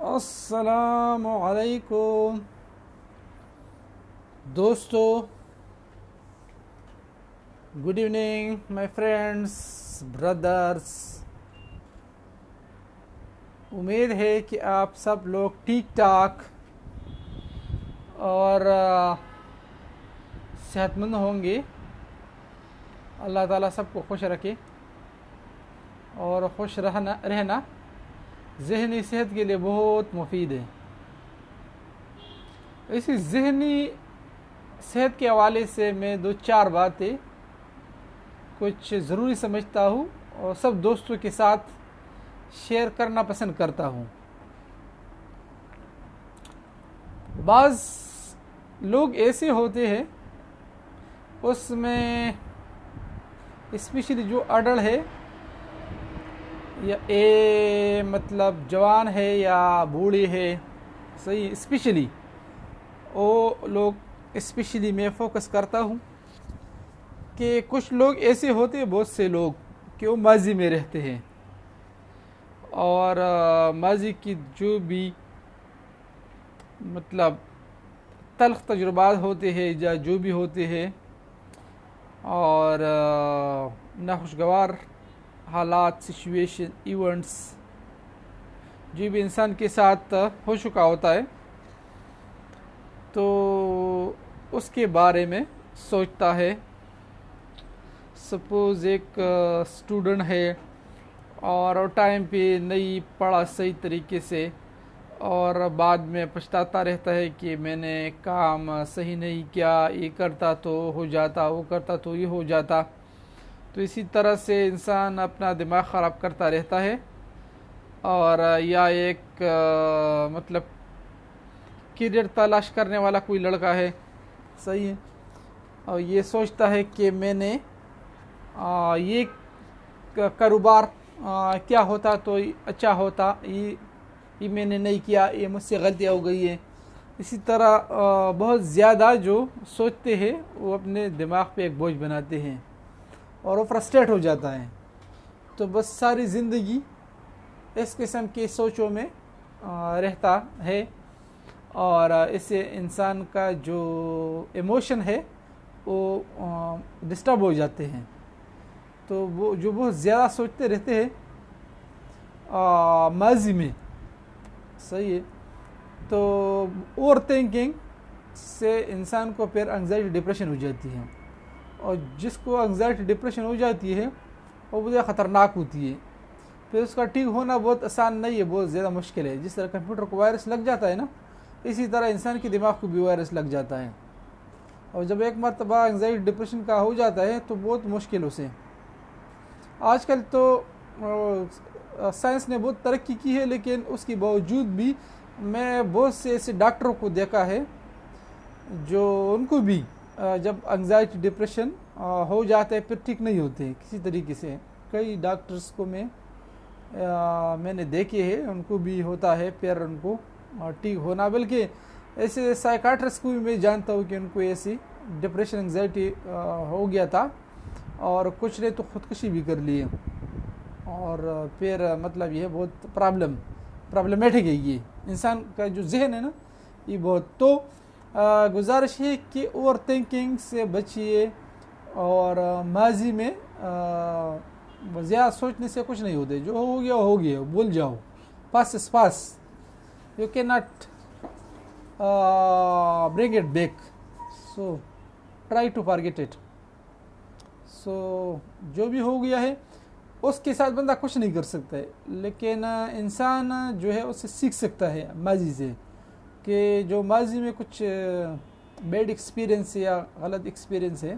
السلام علیکم دوستو. Good evening my friends, brothers. امید ہے کہ آپ سب لوگ ٹھیک ٹھاک اور صحت مند ہوں گے. اللہ تعالیٰ سب کو خوش رکھے، اور خوش رہنا ذہنی صحت کے لیے بہت مفید ہے. اسی ذہنی صحت کے حوالے سے میں دو چار باتیں کچھ ضروری سمجھتا ہوں اور سب دوستوں کے ساتھ شیئر کرنا پسند کرتا ہوں. بعض لوگ ایسے ہوتے ہیں، اس میں اسپیشلی جو اڈل ہے یا مطلب جوان ہے یا بوڑھی ہے، صحیح، اسپیشلی وہ لوگ اسپیشلی میں فوکس کرتا ہوں کہ کچھ لوگ ایسے ہوتے ہیں، بہت سے لوگ کہ وہ ماضی میں رہتے ہیں اور ماضی کی جو بھی مطلب تلخ تجربات ہوتے ہیں یا جو بھی ہوتے ہیں اور ناخوشگوار حالات، سچویشن، ایونٹس جو بھی انسان کے ساتھ ہو چکا ہوتا ہے، تو اس کے بارے میں سوچتا ہے. سپوز ایک اسٹوڈنٹ ہے اور ٹائم پہ نہیں پڑھا صحیح طریقے سے، اور بعد میں پچھتاتا رہتا ہے کہ میں نے کام صحیح نہیں کیا، یہ کرتا تو ہو جاتا، وہ کرتا تو یہ ہو جاتا. تو اسی طرح سے انسان اپنا دماغ خراب کرتا رہتا ہے. اور یا ایک مطلب کیریئر تلاش کرنے والا کوئی لڑکا ہے، صحیح ہے، اور یہ سوچتا ہے کہ میں نے یہ کاروبار کیا ہوتا تو اچھا ہوتا، یہ میں نے نہیں کیا، یہ مجھ سے غلطیاں ہو گئی ہے. اسی طرح بہت زیادہ جو سوچتے ہیں وہ اپنے دماغ پہ ایک بوجھ بناتے ہیں اور وہ فرسٹریٹ ہو جاتا ہے. تو بس ساری زندگی اس قسم کے سوچوں میں رہتا ہے، اور اس سے انسان کا جو ایموشن ہے وہ ڈسٹرب ہو جاتے ہیں. تو وہ جو بہت زیادہ سوچتے رہتے ہیں ماضی میں، صحیح ہے، تو اوور تھنکنگ سے انسان کو پھر انگزائٹی ڈپریشن ہو جاتی ہے، اور جس کو انگزائٹی ڈپریشن ہو جاتی ہے وہ بہت خطرناک ہوتی ہے. پھر اس کا ٹھیک ہونا بہت آسان نہیں ہے، بہت زیادہ مشکل ہے. جس طرح کمپیوٹر کو وائرس لگ جاتا ہے نا، اسی طرح انسان کے دماغ کو بھی وائرس لگ جاتا ہے. اور جب ایک مرتبہ انگزائٹی ڈپریشن کا ہو جاتا ہے تو بہت مشکل اسے. آج کل تو سائنس نے بہت ترقی کی ہے، لیکن اس کے باوجود بھی میں بہت سے ایسے ڈاکٹروں کو دیکھا ہے جو ان کو بھی جب انگزائٹی ڈپریشن ہو جاتا ہے پھر ٹھیک نہیں ہوتے کسی طریقے سے. کئی ڈاکٹرز کو میں نے دیکھے ہیں، ان کو بھی ہوتا ہے پھر ان کو ٹھیک ہونا. بلکہ ایسے سائیکاٹرسٹ کو بھی میں جانتا ہوں کہ ان کو ایسی ڈپریشن انگزائٹی ہو گیا تھا، اور کچھ نے تو خودکشی بھی کر لی، اور پھر مطلب یہ بہت پرابلمیٹک ہے. یہ انسان کا جو ذہن ہے نا، یہ بہت. تو گزارش ہے کہ اوور تھنکنگ سے بچیے، اور ماضی میں زیادہ سوچنے سے کچھ نہیں ہوتے. جو ہو گیا ہو گیا، بھول جاؤ. Past is past, you can not bring it back, so try to forget it. So جو بھی ہو گیا ہے اس کے ساتھ بندہ کچھ نہیں کر سکتا ہے، لیکن انسان جو ہے اس سے سیکھ سکتا ہے ماضی سے، کہ جو ماضی میں کچھ بیڈ ایکسپیرینس یا غلط ایکسپیرینس ہے،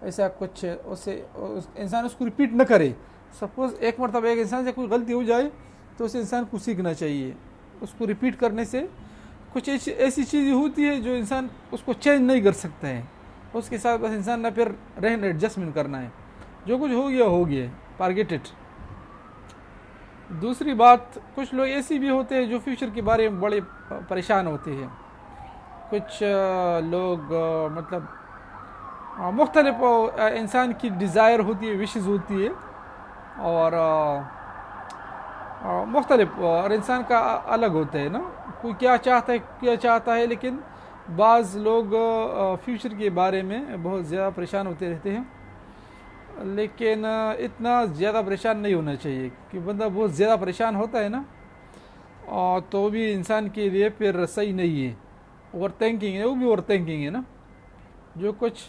ایسا کچھ اسے انسان اس کو ریپیٹ نہ کرے. سپوز ایک مرتبہ ایک انسان سے کوئی غلطی ہو جائے تو اس انسان کو سیکھنا چاہیے. اس کو ریپیٹ کرنے سے کچھ ایسی چیزیں ہوتی ہے جو انسان اس کو چینج نہیں کر سکتا ہے، اس کے ساتھ بس انسان نے پھر رہنا، ایڈجسٹمنٹ کرنا ہے. جو کچھ ہو گیا ہو گیا، فارگیٹ اٹ. دوسری بات، کچھ لوگ ایسی بھی ہوتے ہیں جو فیوچر کے بارے میں بڑے پریشان ہوتے ہیں. کچھ لوگ مطلب مختلف انسان کی ڈیزائر ہوتی ہے، وشز ہوتی ہے، اور مختلف اور انسان کا الگ ہوتا ہے نا. کوئی کیا چاہتا ہے لیکن بعض لوگ فیوچر کے بارے میں بہت زیادہ پریشان ہوتے رہتے ہیں. لیکن اتنا زیادہ پریشان نہیں ہونا چاہیے کہ بندہ بہت زیادہ پریشان ہوتا ہے نا تو بھی انسان کے لیے پھر صحیح نہیں ہے. اوور تھنکنگ ہے, وہ بھی اوور تھنکنگ ہے نا. جو کچھ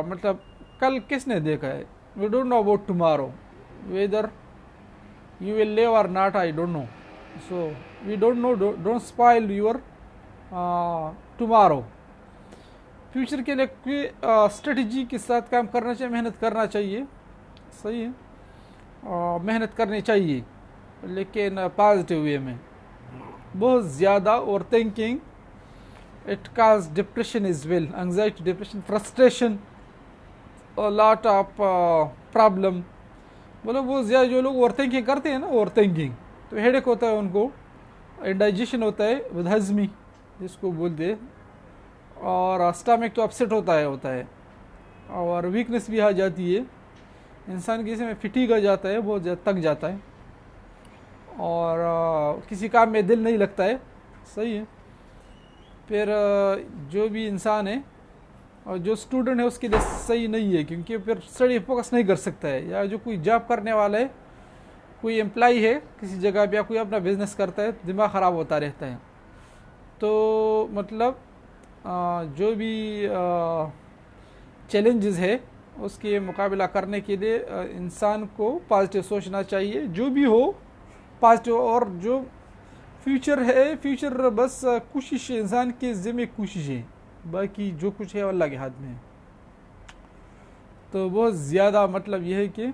مطلب کل کس نے دیکھا ہے, we don't know about tomorrow weather you will live or not, I don't know. So we don't know, don't spoil your tomorrow. Future کے لیے کوئی اسٹریٹجی کے ساتھ کام کرنا چاہیے, محنت کرنا چاہیے, صحیح ہے, محنت کرنی چاہیے لیکن پازیٹیو وے میں. بہت زیادہ over thinking it cause depression as well, anxiety, depression, frustration, lot of problem. مطلب وہ زیادہ جو لوگ اوور تھنکنگ کرتے ہیں نا, اوور تھنکنگ تو ہیڈ ایک ہوتا ہے ان کو, انڈائجیشن ہوتا ہے, بد ہضمی جس کو بولتے ہیں, اور اسٹامک تو اپسیٹ ہوتا ہے, اور ویکنس بھی آ جاتی ہے انسان کے, میں فٹیگ آ جاتا ہے, بہت زیادہ تک جاتا ہے, اور کسی کام میں دل نہیں لگتا ہے, صحیح ہے. پھر جو بھی انسان ہے اور جو اسٹوڈنٹ ہے اس کے لیے صحیح نہیں ہے, کیونکہ پھر اسٹڈی فوکس نہیں کر سکتا ہے. یا جو کوئی جاب کرنے والا ہے, کوئی امپلائی ہے کسی جگہ پہ, یا کوئی اپنا بزنس کرتا ہے, دماغ خراب ہوتا رہتا ہے. تو مطلب جو بھی چیلنجز ہے اس کے مقابلہ کرنے کے لیے انسان کو پازیٹیو سوچنا چاہیے, جو بھی ہو پازیٹیو. اور جو فیوچر ہے, فیوچر بس کوشش, انسان کے ذمہ کوشش ہے, باقی جو کچھ ہے اللہ کے ہاتھ میں ہے. تو بہت زیادہ مطلب یہ ہے کہ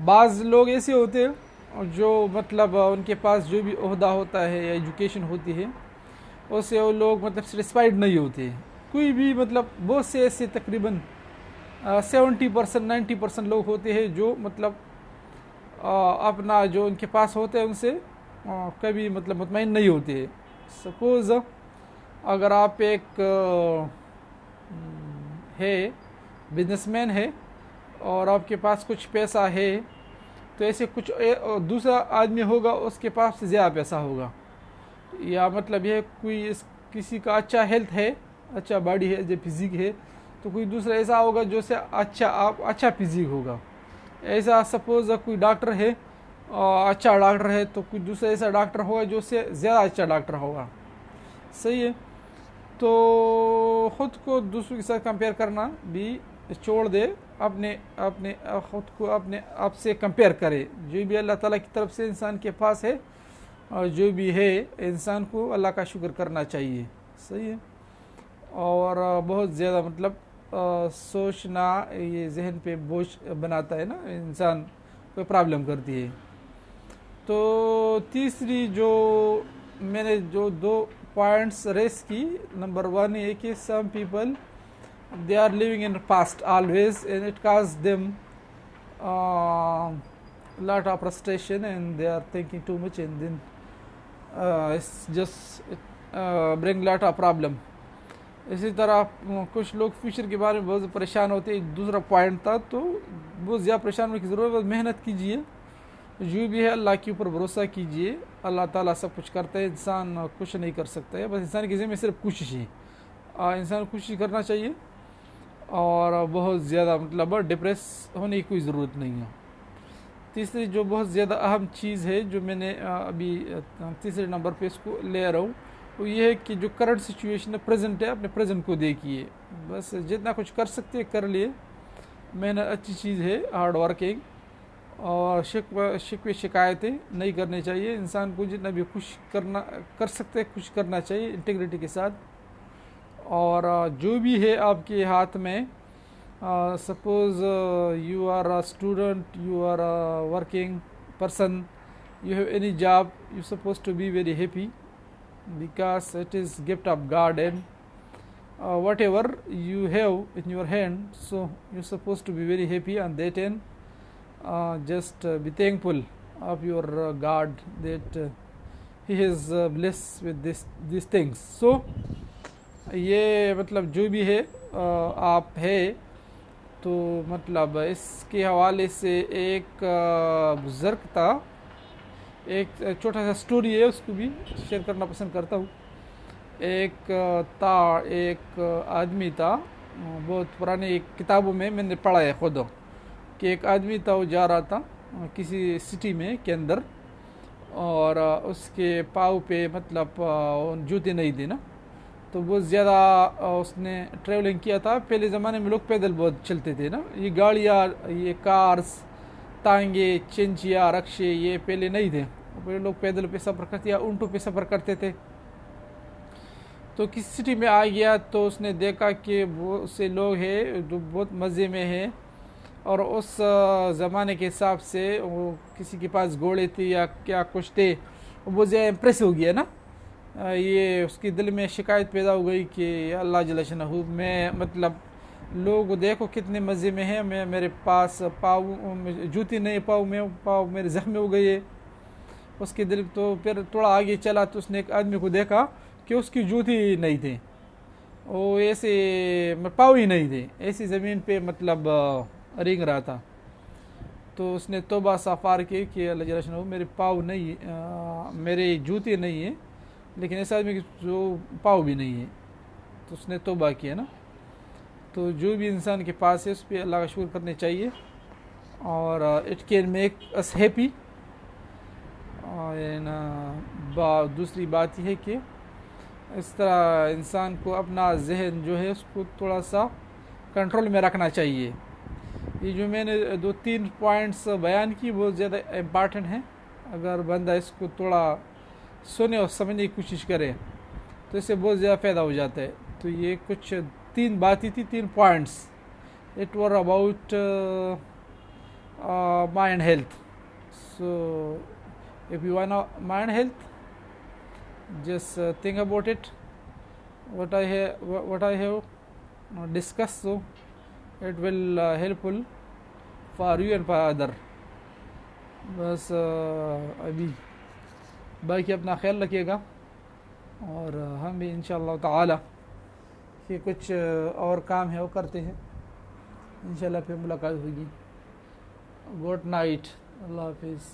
بعض لوگ ایسے ہوتے ہیں جو مطلب ان کے پاس جو بھی عہدہ ہوتا ہے یا ایجوکیشن ہوتی ہے اس سے وہ لوگ مطلب سیٹسفائیڈ نہیں ہوتے. کوئی بھی مطلب بہت سے ایسے تقریباً 70% 90% لوگ ہوتے ہیں جو مطلب اپنا جو ان کے پاس ہوتے ہیں ان سے کبھی مطلب مطمئن نہیں ہوتے. سپوز اگر آپ ایک ہے بزنس مین ہے اور آپ کے پاس کچھ پیسہ ہے, تو ایسے کچھ دوسرا آدمی ہوگا اس کے پاس زیادہ پیسہ ہوگا, یا مطلب یہ کوئی کسی کا اچھا ہیلتھ ہے, اچھا باڈی ہے, جو فزیک ہے, تو کوئی دوسرا ایسا ہوگا جو سے اچھا فزیک ہوگا. ایسا سپوز کوئی ڈاکٹر ہے, اچھا ڈاکٹر ہے, تو کوئی دوسرا ایسا ڈاکٹر ہوگا جو سے زیادہ اچھا ڈاکٹر ہوگا, صحیح ہے. تو خود کو دوسروں کے ساتھ کمپیئر کرنا بھی چھوڑ دے, اپنے خود کو اپنے آپ سے کمپیئر کرے. جو بھی اللہ تعالیٰ کی طرف سے انسان کے پاس ہے اور جو بھی ہے انسان کو اللہ کا شکر کرنا چاہیے, صحیح ہے. اور بہت زیادہ مطلب سوچنا یہ ذہن پہ بوجھ بناتا ہے نا, انسان کو پرابلم کرتی ہے. تو تیسری جو میں نے جو 2 پوائنٹس ریس کی, نمبر 1 ہے کہ some people they are living in the past always and it causes them lot of frustration and they are thinking too much and then it's just bring lot of problem. اسی طرح کچھ لوگ future کے بارے میں بہت پریشان ہوتے ہیں. دوسرا پوائنٹ تھا, تو بہت زیادہ پریشان ہونے کی ضرورت ہے, محنت کیجیے, جو بھی ہے اللہ کے اوپر بھروسہ کیجیے. اللہ تعالیٰ سب کچھ کرتا ہے, انسان کچھ نہیں کر سکتا ہے, بس انسان کی ذمہ صرف کوشش ہے. انسان کوشش کرنا چاہیے اور بہت زیادہ مطلب ڈپریس ہونے کی کوئی ضرورت نہیں ہے. تیسری جو بہت زیادہ اہم چیز ہے جو میں نے ابھی تیسرے نمبر پہ اس کو لے رہا ہوں, وہ یہ ہے کہ جو کرنٹ سچویشن ہے, پریزنٹ ہے, اپنے پریزنٹ کو دیکھیے. بس جتنا کچھ کر سکتے کر لیے, محنت اچھی چیز ہے, ہارڈ ورکنگ, اور شکوے شکایتیں نہیں کرنی چاہیے. انسان کو جتنا بھی خوش کر سکتے خوش کرنا چاہیے انٹیگریٹی کے ساتھ. اور جو بھی ہے آپ کے ہاتھ میں, suppose you are a student, you are a working person, you have any job, you suppose to be very happy because it is gift of God, and whatever you have in your hand, so you're supposed to be very happy on that end. Just be thankful of your God that he has blessed with these things. So یہ مطلب جو بھی ہے آپ ہے تو مطلب اس کے حوالے سے ایک بزرگ تھا، ایک چھوٹا سا سٹوری ہے، اس کو بھی شیئر کرنا پسند کرتا ہوں۔ ایک آدمی تھا، بہت پرانے کتابوں میں نے پڑھا ہے خود، کہ ایک آدمی تھا، وہ جا رہا تھا کسی سٹی میں کے اندر، اور اس کے پاؤں پہ مطلب جوتے نہیں تھے نا، تو بہت زیادہ اس نے ٹریولنگ کیا تھا۔ پہلے زمانے میں لوگ پیدل بہت چلتے تھے نا، یہ گاڑیاں، یہ کارز، تانگے، چنچیاں، رکشے یہ پہلے نہیں تھے، پہلے لوگ پیدل پہ سفر کرتے یا اونٹوں پہ سفر کرتے تھے۔ تو کسی سٹی میں آ گیا تو اس نے دیکھا کہ بہت سے لوگ ہیں جو بہت مزے میں ہیں، اور اس زمانے کے حساب سے وہ کسی کے پاس گھوڑے تھے یا کیا کچھ تھے، وہ بہت زیادہ امپریس ہو گیا نا۔ یہ اس کے دل میں شکایت پیدا ہو گئی کہ اللہ جل شانہ، میں مطلب لوگ دیکھو کتنے مزے میں ہیں، میرے پاس پاؤں جوتی نہیں، پاؤں میرے زخمی ہو گئی ہے اس کے دل۔ تو پھر تھوڑا آگے چلا تو اس نے ایک آدمی کو دیکھا کہ اس کی جوتی نہیں تھے، وہ ایسے پاؤں ہی نہیں تھے، ایسی زمین پہ مطلب رینگ رہا تھا۔ تو اس نے توبہ استغفار کی کہ اللہ جل شانہ میرے پاؤں نہیں، میرے جوتے نہیں ہیں، لیکن ایسا آدمی جو پاؤں بھی نہیں ہے، تو اس نے توبہ کیا نا۔ تو جو بھی انسان کے پاس ہے اس پہ اللہ کا شکر کرنے چاہیے، اور it can make us happy. دوسری بات یہ ہے کہ اس طرح انسان کو اپنا ذہن جو ہے اس کو تھوڑا سا کنٹرول میں رکھنا چاہیے۔ یہ جو میں نے 2-3 پوائنٹس بیان کی بہت زیادہ امپارٹنٹ ہیں، اگر بندہ اس کو تھوڑا سنے اور سمجھنے کی کوشش کرے تو اس سے بہت زیادہ فائدہ ہو جاتا ہے۔ تو یہ کچھ 3 باتیں تھی، 3 points, it were about mind health. So if you want mind health, just think about it, what I have discussed, so it will helpful for you and for other. بس ابھی باقی اپنا خیال رکھیے گا، اور ہم بھی انشاءاللہ تعالی کہ کچھ اور کام ہے وہ کرتے ہیں، انشاءاللہ پھر ملاقات ہوگی۔ گڈ نائٹ، اللہ حافظ۔